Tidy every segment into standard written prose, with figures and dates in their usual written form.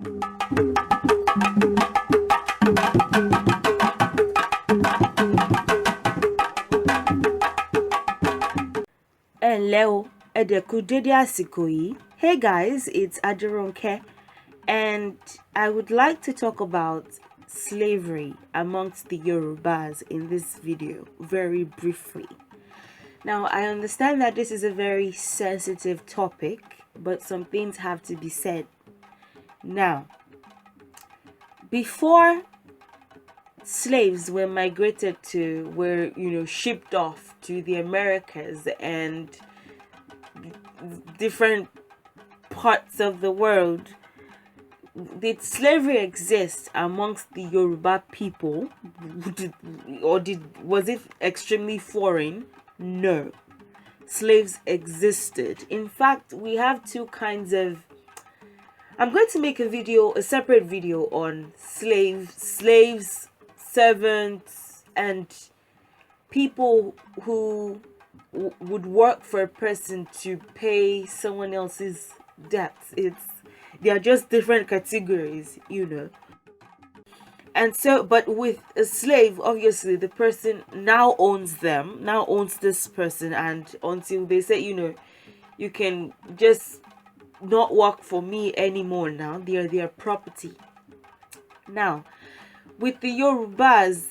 Hello, Edeku dédé àsìkò yìí. Hey guys, it's Adironke, and I would like to talk about slavery amongst the Yorubas in this video very briefly. Now, I understand that this is a very sensitive topic, but some things have to be said. Now, before slaves were shipped off to the Americas and different parts of the world, did slavery exist amongst the Yoruba people, was it extremely foreign? No, slaves existed. In fact, we have two kinds of. I'm going to make a separate video on slaves, servants, and people who would work for a person to pay someone else's debts. They are just different categories, And so, but with a slave, obviously the person now owns this person, and until they say, you can just not work for me anymore, now they are their property. Now, with the Yorubas,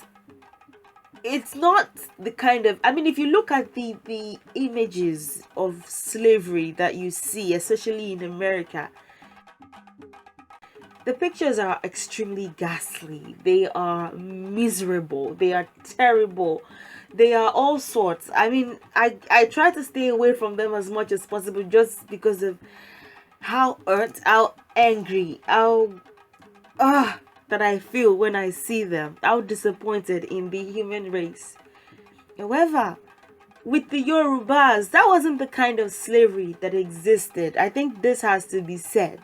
it's not the kind of, if you look at the images of slavery that you see, especially in America, the pictures are extremely ghastly. They are miserable. They are terrible. They are all sorts. I try to stay away from them as much as possible just because of how hurt, how angry, how that I feel when I see them, how disappointed in the human race. However, with the Yorubas, that wasn't the kind of slavery that existed. I think this has to be said.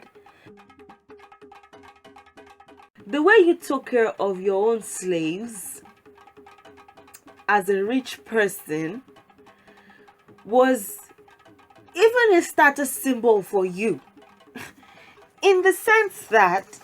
The way you took care of your own slaves as a rich person was even a status symbol for you. In the sense that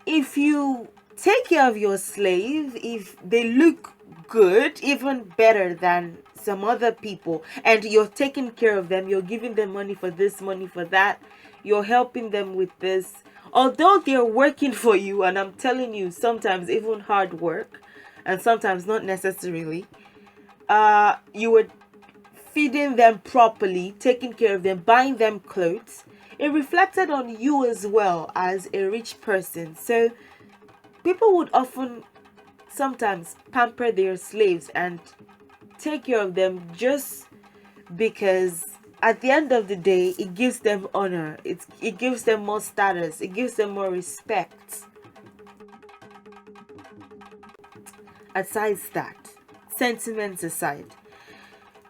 if you take care of your slave, if they look good, even better than some other people, and you're taking care of them, you're giving them money for this, money for that, you're helping them with this, although they're working for you, and I'm telling you, sometimes even hard work, and sometimes not necessarily, you were feeding them properly, taking care of them, buying them clothes. It reflected on you as well as a rich person. So people would often sometimes pamper their slaves and take care of them just because at the end of the day it gives them honor, it gives them more status, it gives them more respect. Aside that, sentiments aside,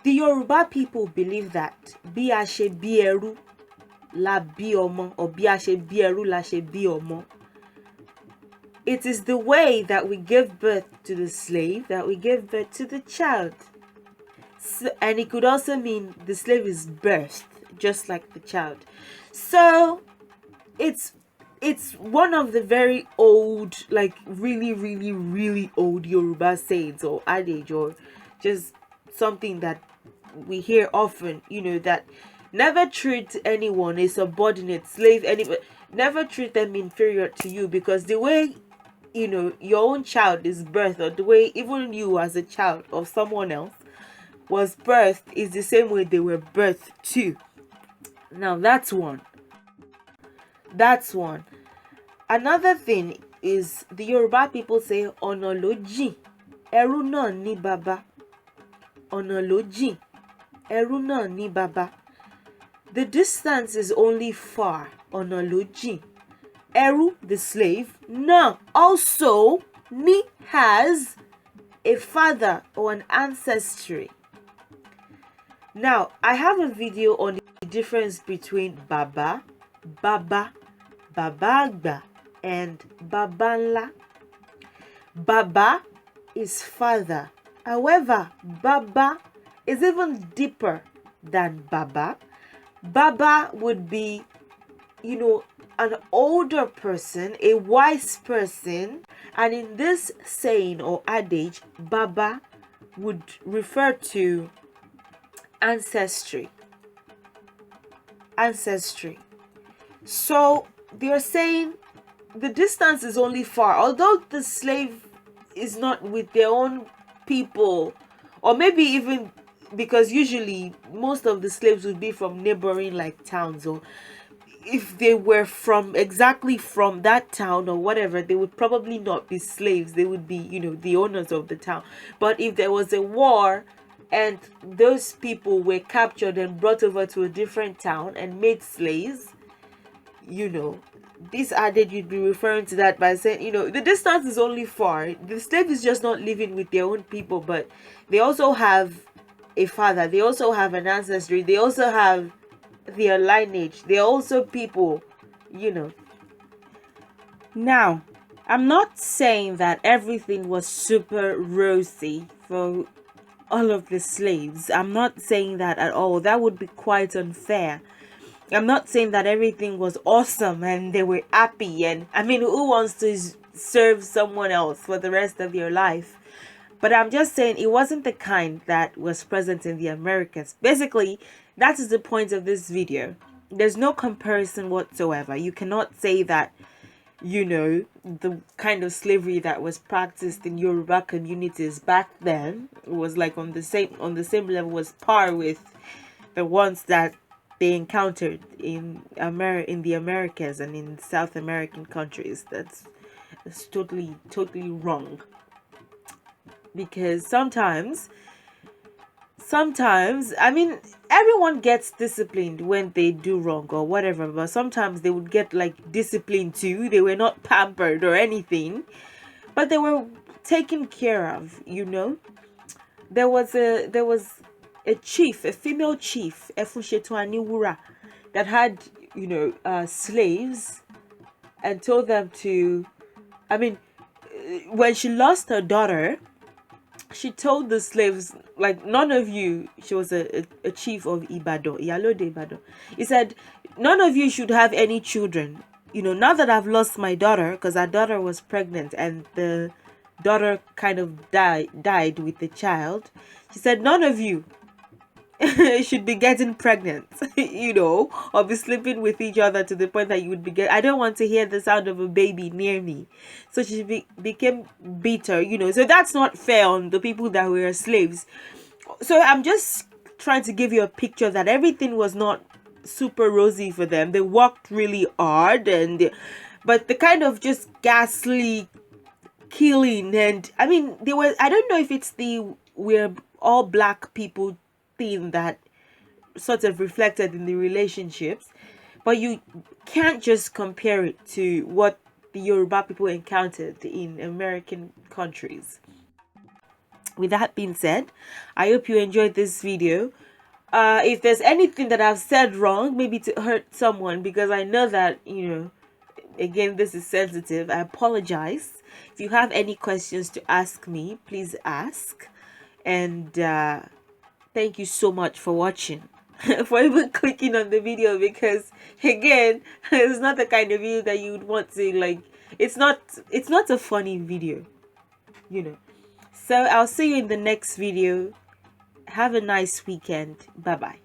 the Yoruba people believe that bí a ṣe bí ẹrú la bí ọmọ, or bí a ṣe bí ẹrú la ṣe bí ọmọ. It is the way that we give birth to the slave that we give birth to the child. So, and it could also mean the slave is birthed just like the child. So it's one of the very old, like really, really, really old Yoruba sayings or adage, or just something that we hear often, that never treat anyone a subordinate, slave, never treat them inferior to you, because the way your own child is birthed, or the way even you as a child of someone else was birthed, is the same way they were birthed too. Now that's one. Another thing is the Yoruba people say ọ̀nà ló jìn, ẹrú náà ní baba. Ọ̀nà ló jìn, ẹrú náà ní baba. The distance is only far. Ọ̀nà ló jìn. Ẹrú, the slave, náà also ní has a father or an ancestry. Now, I have a video on the difference between baba, baba àgbà, and baba ńlá. Baba is father. However, baba is even deeper than baba. Baba would be, an older person, a wise person, and in this saying or adage, Baba would refer to ancestry. Ancestry. So they're saying the distance is only far, although the slave is not with their own people, or maybe even because usually most of the slaves would be from neighboring like towns, or if they were from exactly from that town or whatever, they would probably not be slaves. They would be, the owners of the town. But if there was a war and those people were captured and brought over to a different town and made slaves, this adage you'd be referring to that by saying, the distance is only far. The slave is just not living with their own people, but they also have a father. They also have an ancestry. They also have their lineage. They're also people, Now, I'm not saying that everything was super rosy for all of the slaves. I'm not saying that at all. That would be quite unfair. I'm not saying that everything was awesome and they were happy. And I mean, who wants to serve someone else for the rest of your life? But I'm just saying it wasn't the kind that was present in the Americas. Basically, that is the point of this video. There's no comparison whatsoever. You cannot say that, the kind of slavery that was practiced in Yoruba communities back then was like on the same level, was par with the ones that they encountered in the Americas and in South American countries. That's totally wrong. Because sometimes I mean, everyone gets disciplined when they do wrong or whatever, but sometimes they would get like disciplined too. They were not pampered or anything, but they were taken care of. There was a chief, a female chief, Efushetuaniwura, that had slaves, and told them to, I mean, when she lost her daughter, she told the slaves, like, none of you, she was a chief of Ibadan, Iyalode Ibadan. He said, none of you should have any children. Now that I've lost my daughter, because our daughter was pregnant and the daughter kind of died with the child. She said, none of you should be getting pregnant, or be sleeping with each other to the point that you would be I don't want to hear the sound of a baby near me. So she became bitter, so that's not fair on the people that were slaves. So I'm just trying to give you a picture that everything was not super rosy for them. They worked really hard, but the kind of just ghastly killing, and I mean, I don't know if it's we're all black people thing that sort of reflected in the relationships, but you can't just compare it to what the Yoruba people encountered in American countries. With that being said, I hope you enjoyed this video. If there's anything that I've said wrong, maybe to hurt someone, because I know that, again, this is sensitive, I apologize. If you have any questions to ask me, please ask. And thank you so much for watching, for even clicking on the video, because again, it's not the kind of video that you would want to, like, it's not a funny video, So I'll see you in the next video. Have a nice weekend. Bye bye.